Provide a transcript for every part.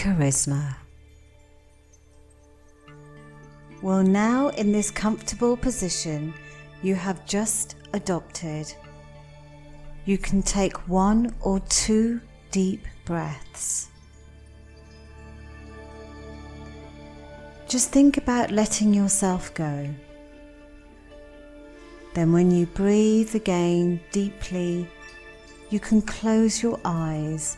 charisma. Well, now in this comfortable position you have just adopted, you can take 1 or 2 deep breaths. Just think about letting yourself go. Then when you breathe again deeply, you can close your eyes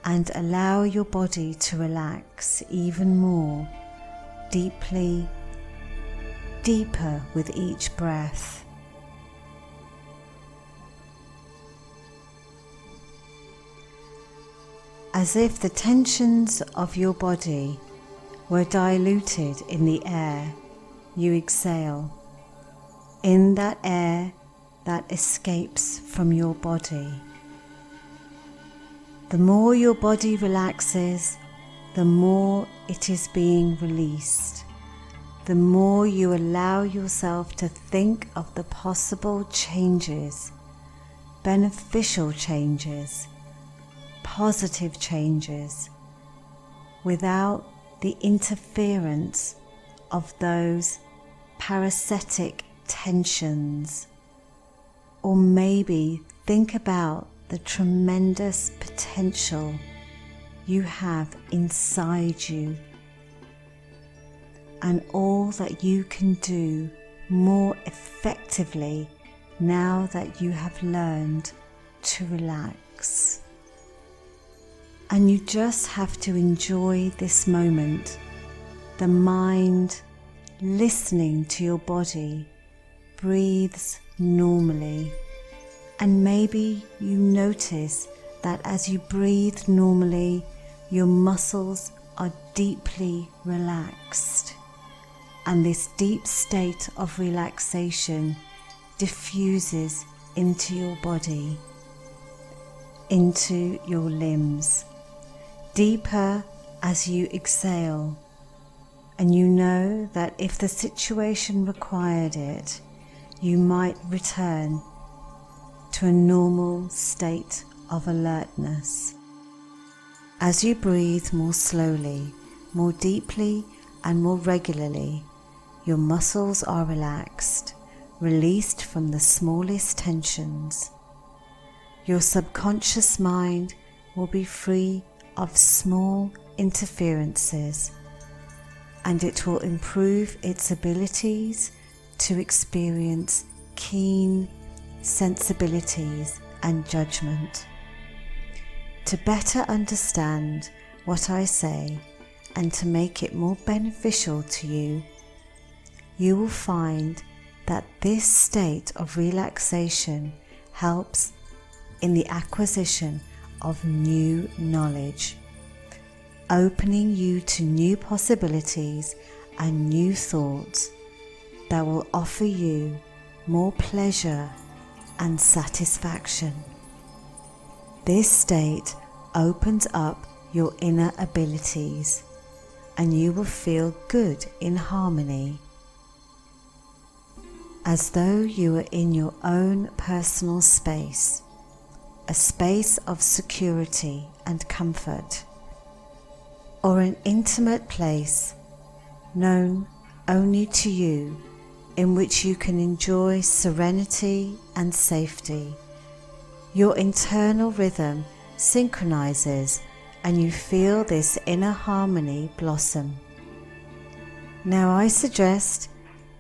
and allow your body to relax even more, deeply, deeper with each breath. As if the tensions of your body were diluted in the air, you exhale. In that air that escapes from your body. The more your body relaxes, the more it is being released. The more you allow yourself to think of the possible changes, beneficial changes, positive changes, without the interference of those parasitic tensions. Or maybe think about the tremendous potential you have inside you and all that you can do more effectively now that you have learned to relax. And you just have to enjoy this moment, the mind listening to your body breathes normally, and maybe you notice that as you breathe normally, your muscles are deeply relaxed, and this deep state of relaxation diffuses into your body, into your limbs, deeper as you exhale. And you know that if the situation required it, you might return to a normal state of alertness. As you breathe more slowly, more deeply and more regularly, your muscles are relaxed, released from the smallest tensions. Your subconscious mind will be free of small interferences, and it will improve its abilities to experience keen sensibilities and judgment. To better understand what I say and to make it more beneficial to you, you will find that this state of relaxation helps in the acquisition of new knowledge, opening you to new possibilities and new thoughts that will offer you more pleasure and satisfaction. This state opens up your inner abilities, and you will feel good in harmony, as though you were in your own personal space, a space of security and comfort, or an intimate place known only to you, in which you can enjoy serenity and safety. Your internal rhythm synchronizes and you feel this inner harmony blossom. Now I suggest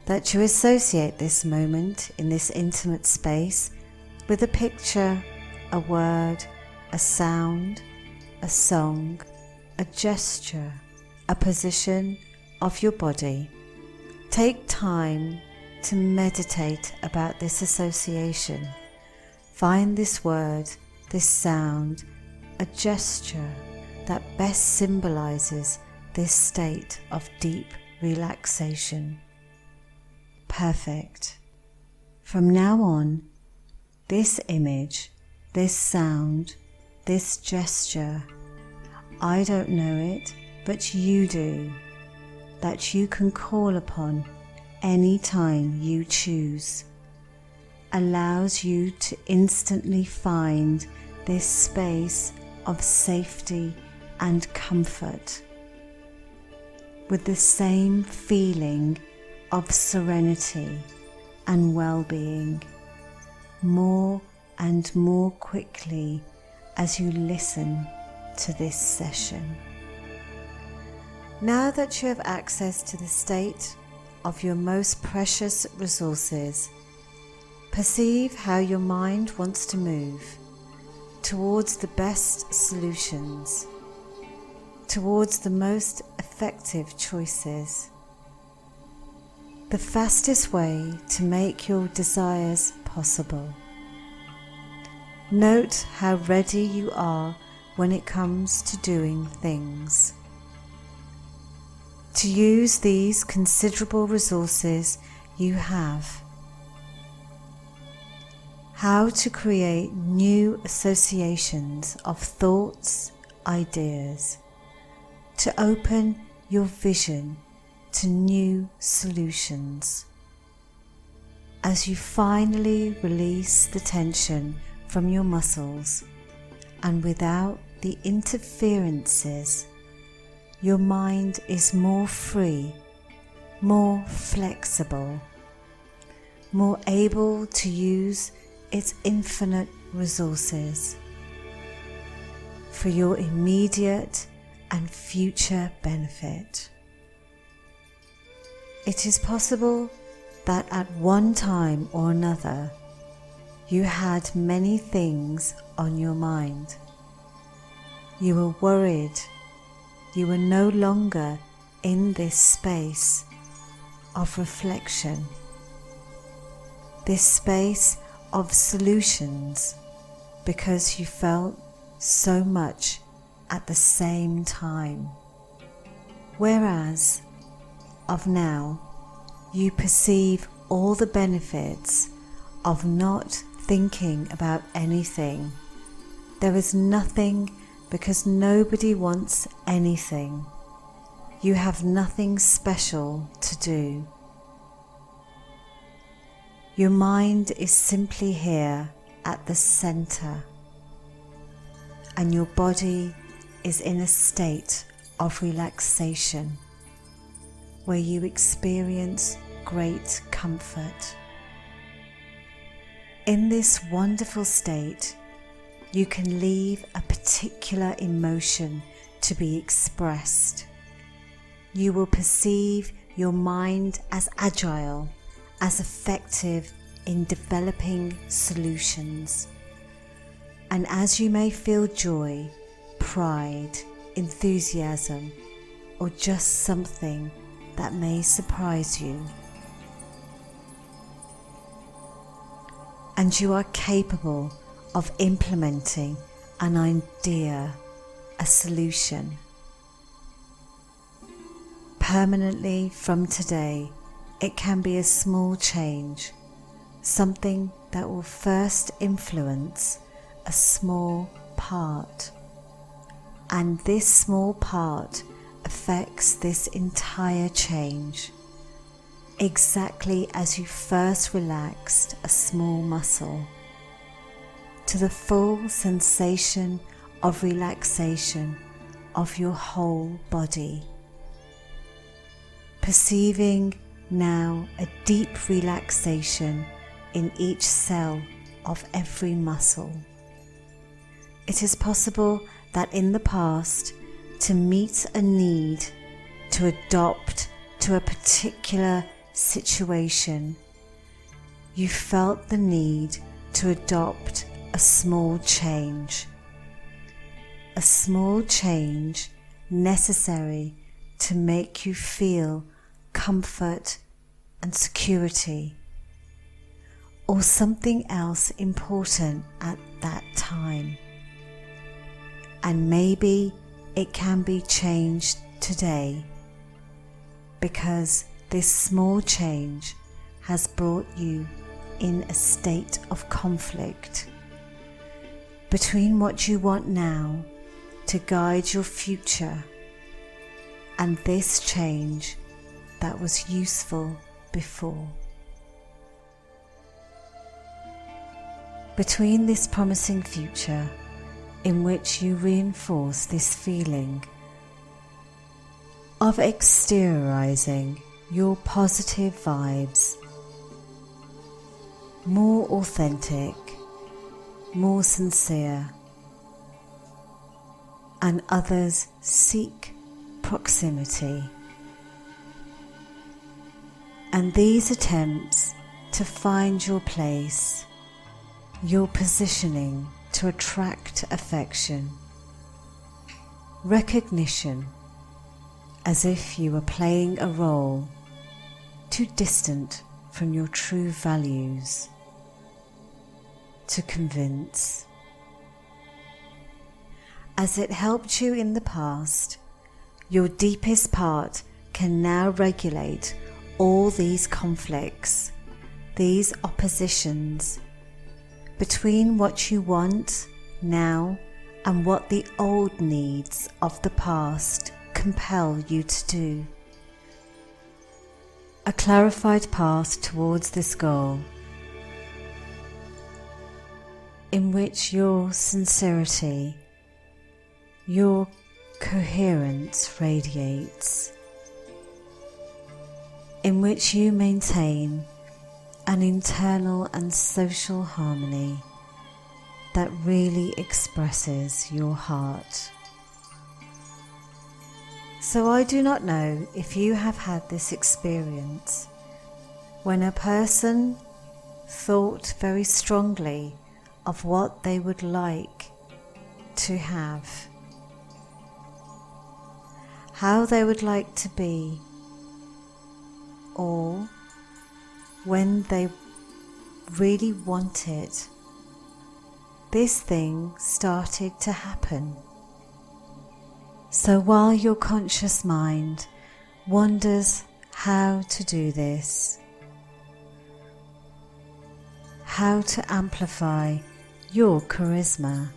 that you associate this moment in this intimate space with a picture, a word, a sound, a song, a gesture, a position of your body. Take time to meditate about this association. Find this word, this sound, a gesture that best symbolizes this state of deep relaxation. Perfect. From now on, this image, this sound, this gesture, I don't know it, but you do, that you can call upon any time you choose, allows you to instantly find this space of safety and comfort, with the same feeling of serenity and well-being, more and more quickly as you listen to this session. Now that you have access to the state of your most precious resources, perceive how your mind wants to move towards the best solutions, towards the most effective choices, the fastest way to make your desires possible. Note how ready you are when it comes to doing things. To use these considerable resources you have. How to create new associations of thoughts, ideas, to open your vision to new solutions. As you finally release the tension from your muscles and without the interferences, your mind is more free, more flexible, more able to use its infinite resources for your immediate and future benefit. It is possible that at one time or another you had many things on your mind. You were worried. You were no longer in this space of reflection, this space of solutions, because you felt so much at the same time. Whereas of now, you perceive all the benefits of not thinking about anything. There is nothing, because nobody wants anything. You have nothing special to do. Your mind is simply here at the center, and your body is in a state of relaxation where you experience great comfort. In this wonderful state, you can leave a particular emotion to be expressed. You will perceive your mind as agile, as effective in developing solutions. And as you may feel joy, pride, enthusiasm, or just something that may surprise you, and you are capable of implementing an idea, a solution. Permanently from today, it can be a small change, something that will first influence a small part, and this small part affects this entire change, exactly as you first relaxed a small muscle, to the full sensation of relaxation of your whole body. Perceiving now a deep relaxation in each cell of every muscle. It is possible that in the past, to meet a need, to adapt to a particular situation, you felt the need to adopt a small change necessary to make you feel comfort and security, or something else important at that time. And maybe it can be changed today, because this small change has brought you in a state of conflict between what you want now to guide your future and this change that was useful before. Between this promising future in which you reinforce this feeling of exteriorizing your positive vibes, more authentic, more sincere, and others seek proximity. And these attempts to find your place, your positioning to attract affection, recognition, as if you were playing a role too distant from your true values, to convince. As it helped you in the past, your deepest part can now regulate all these conflicts, these oppositions between what you want now and what the old needs of the past compel you to do. A clarified path towards this goal, in which your sincerity, your coherence radiates, in which you maintain an internal and social harmony that really expresses your heart. So I do not know if you have had this experience when a person thought very strongly of what they would like to have, how they would like to be, or when they really wanted, this thing started to happen. So while your conscious mind wonders how to do this, how to amplify your charisma,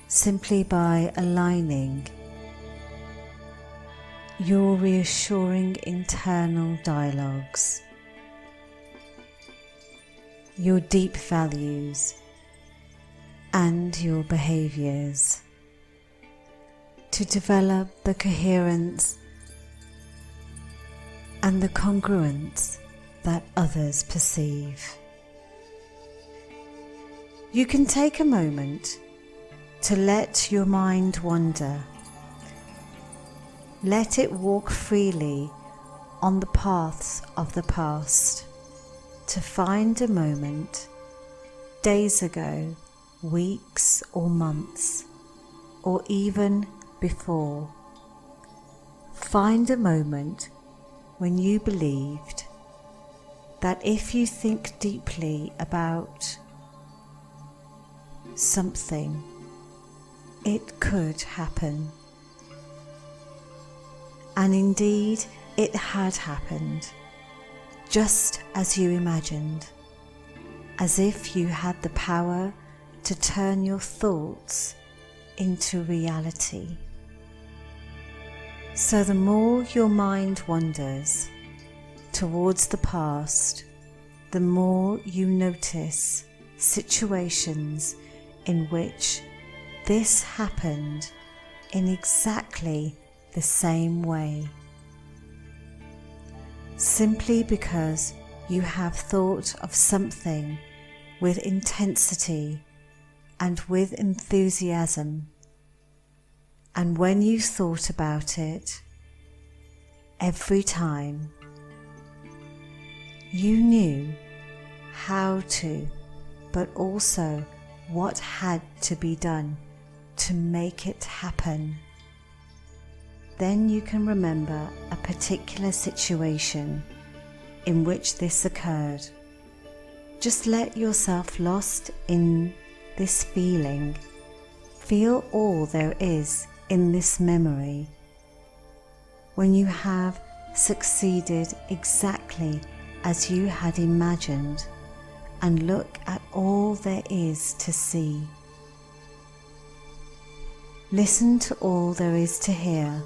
simply by aligning your reassuring internal dialogues, your deep values and your behaviors, to develop the coherence and the congruence that others perceive. You can take a moment to let your mind wander. Let it walk freely on the paths of the past, to find a moment, days ago, weeks or months, or even before. Find a moment when you believed that if you think deeply about something, it could happen. And indeed, it had happened, just as you imagined, as if you had the power to turn your thoughts into reality. So the more your mind wanders towards the past, the more you notice situations in which this happened in exactly the same way, simply because you have thought of something with intensity and with enthusiasm, and when you thought about it, every time you knew how to, but also what had to be done to make it happen. Then you can remember a particular situation in which this occurred. Just let yourself lost in this feeling. Feel all there is in this memory when you have succeeded exactly as you had imagined, and look at all there is to see. Listen to all there is to hear.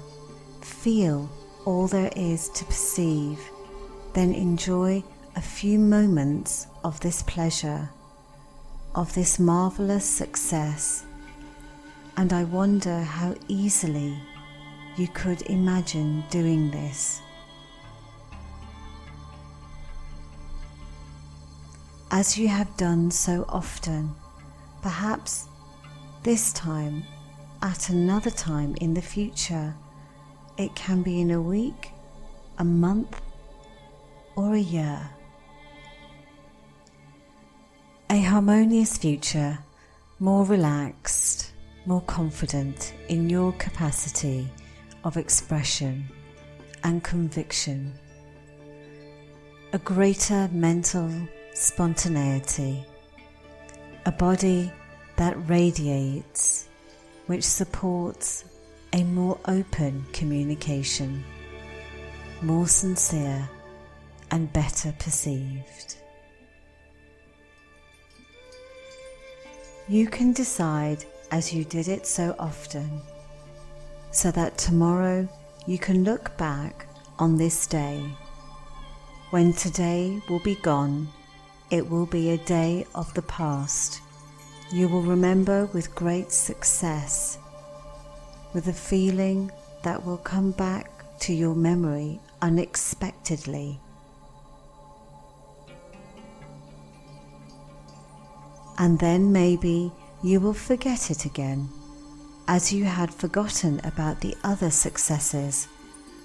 Feel all there is to perceive. Then enjoy a few moments of this pleasure, of this marvelous success And I wonder how easily you could imagine doing this. As you have done so often, perhaps this time, at another time in the future, it can be in a week, a month, or a year. A harmonious future, more relaxed, more confident in your capacity of expression and conviction, a greater mental spontaneity, a body that radiates, which supports a more open communication, more sincere and better perceived. You can decide as you did it so often, so that tomorrow you can look back on this day. When today will be gone, it will be a day of the past. You will remember with great success, with a feeling that will come back to your memory unexpectedly. And then maybe you will forget it again, as you had forgotten about the other successes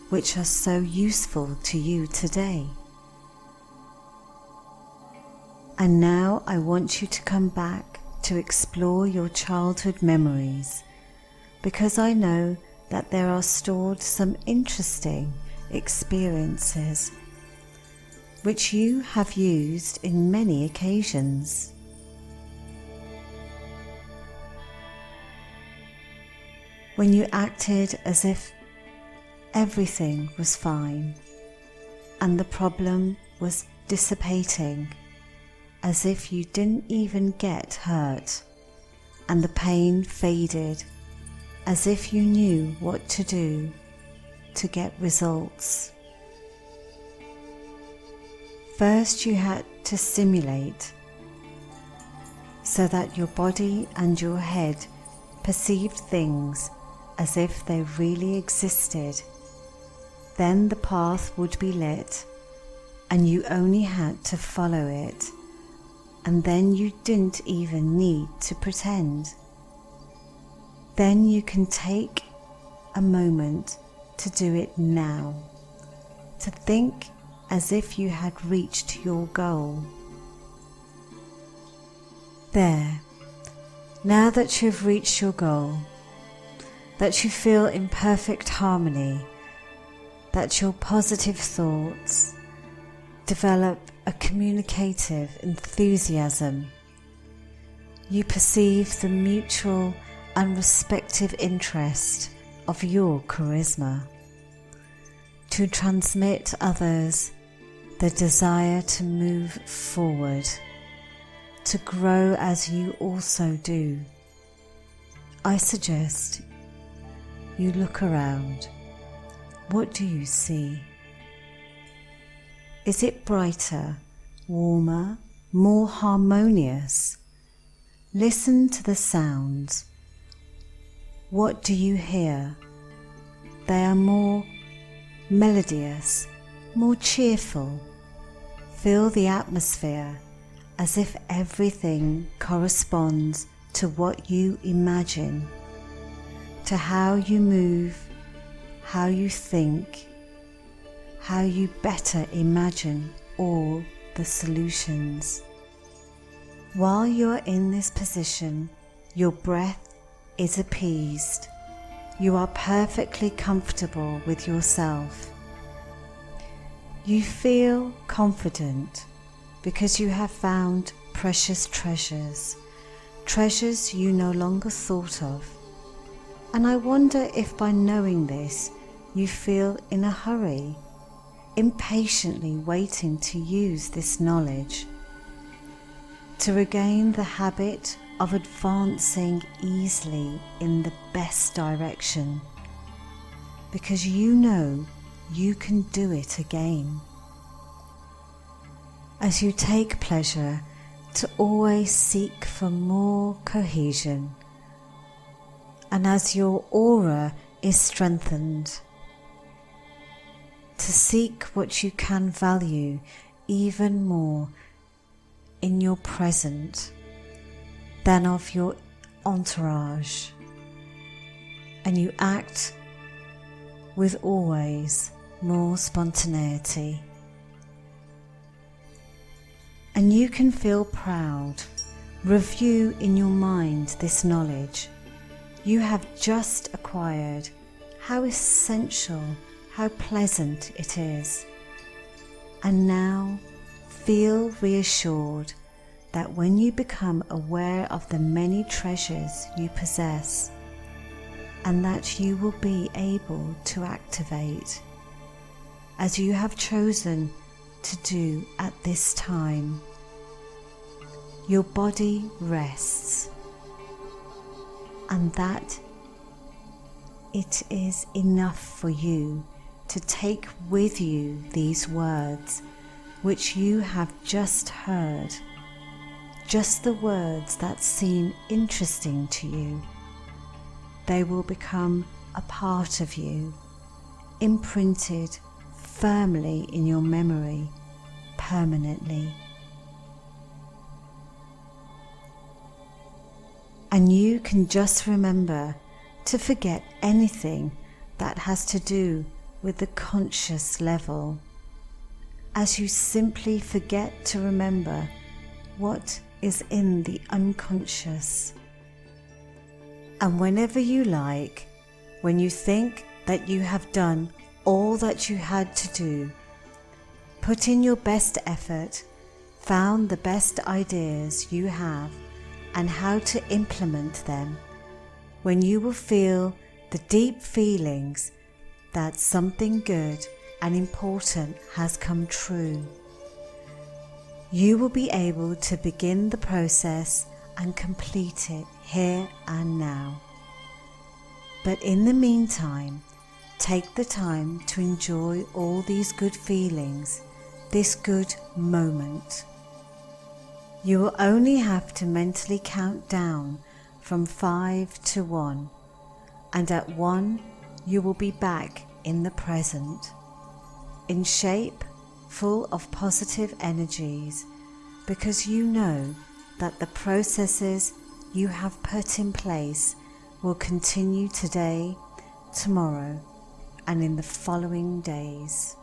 which are so useful to you today. And now I want you to come back to explore your childhood memories, because I know that there are stored some interesting experiences which you have used in many occasions. When you acted as if everything was fine and the problem was dissipating, as if you didn't even get hurt and the pain faded, as if you knew what to do to get results. First you had to simulate so that your body and your head perceived things as if they really existed. Then the path would be lit and you only had to follow it, and then you didn't even need to pretend. Then you can take a moment to do it now, to think as if you had reached your goal. There, now that you've reached your goal, that you feel in perfect harmony, that your positive thoughts develop a communicative enthusiasm, you perceive the mutual and respective interest of your charisma to transmit others the desire to move forward, to grow as you also do. I suggest you look around. What do you see? Is it brighter, warmer, more harmonious? Listen to the sounds. What do you hear? They are more melodious, more cheerful. Feel the atmosphere as if everything corresponds to what you imagine, to how you move, how you think, how you better imagine all the solutions. While you are in this position, your breath is appeased. You are perfectly comfortable with yourself. You feel confident because you have found precious treasures, treasures you no longer thought of. And I wonder if by knowing this, you feel in a hurry, impatiently waiting to use this knowledge, to regain the habit of advancing easily in the best direction, because you know you can do it again. As you take pleasure to always seek for more cohesion, and as your aura is strengthened, to seek what you can value even more in your present than of your entourage, and you act with always more spontaneity. And you can feel proud. Review in your mind this knowledge you have just acquired, how essential, how pleasant it is. And now feel reassured that when you become aware of the many treasures you possess, and that you will be able to activate, as you have chosen to do at this time, your body rests, and that it is enough for you to take with you these words which you have just heard, just the words that seem interesting to you. They will become a part of you, imprinted firmly in your memory permanently. And you can just remember to forget anything that has to do with the conscious level, as you simply forget to remember what is in the unconscious. And whenever you like, when you think that you have done all that you had to do, put in your best effort, found the best ideas you have and how to implement them, when you will feel the deep feelings that something good and important has come true, you will be able to begin the process and complete it here and now. But in the meantime, take the time to enjoy all these good feelings, this good moment. You will only have to mentally count down from 5 to 1, and at 1 you will be back in the present, in shape, full of positive energies, because you know that the processes you have put in place will continue today, tomorrow, and in the following days.